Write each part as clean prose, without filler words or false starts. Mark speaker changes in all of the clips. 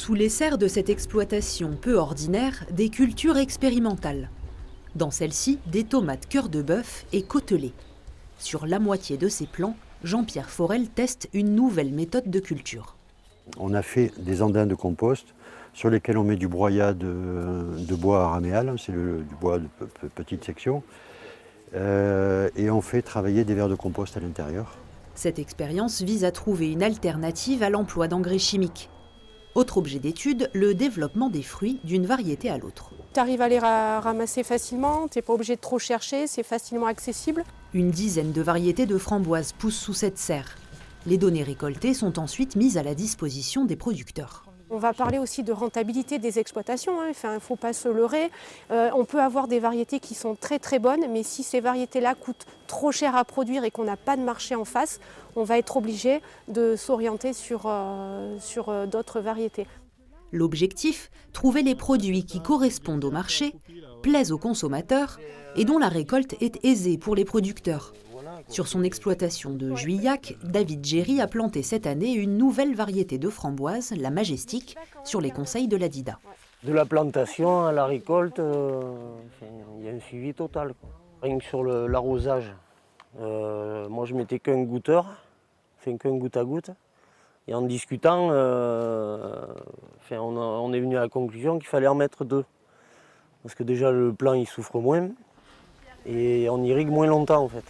Speaker 1: Sous les serres de cette exploitation peu ordinaire, des cultures expérimentales. Dans celle-ci, des tomates cœur de bœuf et côtelées. Sur la moitié de ces plants, Jean-Pierre Forel teste une nouvelle méthode de culture.
Speaker 2: On a fait des andins de compost sur lesquels on met du broyat de bois araméal, c'est du bois de petite section, et on fait travailler des vers de compost à l'intérieur.
Speaker 1: Cette expérience vise à trouver une alternative à l'emploi d'engrais chimiques. Autre objet d'étude, le développement des fruits d'une variété à l'autre.
Speaker 3: Tu arrives à les ramasser facilement, tu n'es pas obligé de trop chercher, c'est facilement accessible.
Speaker 1: Une dizaine de variétés de framboises poussent sous cette serre. Les données récoltées sont ensuite mises à la disposition des producteurs.
Speaker 3: On va parler aussi de rentabilité des exploitations, il ne faut pas se leurrer. On peut avoir des variétés qui sont très très bonnes, mais si ces variétés-là coûtent trop cher à produire et qu'on n'a pas de marché en face, on va être obligé de s'orienter sur d'autres variétés.
Speaker 1: L'objectif, trouver les produits qui correspondent au marché, plaisent aux consommateurs et dont la récolte est aisée pour les producteurs. Sur son exploitation de Juillac, David Géry a planté cette année une nouvelle variété de framboise, la Majestic, sur les conseils de la DIDA.
Speaker 4: De la plantation à la récolte, il y a un suivi total, quoi. Rien que sur l'arrosage, moi je mettais qu'un goutteur, qu'un goutte à goutte. Et en discutant, on est venu à la conclusion qu'il fallait en mettre 2. Parce que déjà le plant il souffre moins et on irrigue moins longtemps en fait.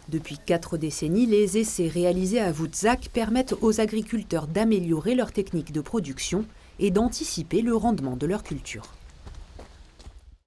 Speaker 1: Depuis 4 décennies, les essais réalisés à Woodzack permettent aux agriculteurs d'améliorer leurs techniques de production et d'anticiper le rendement de leur culture.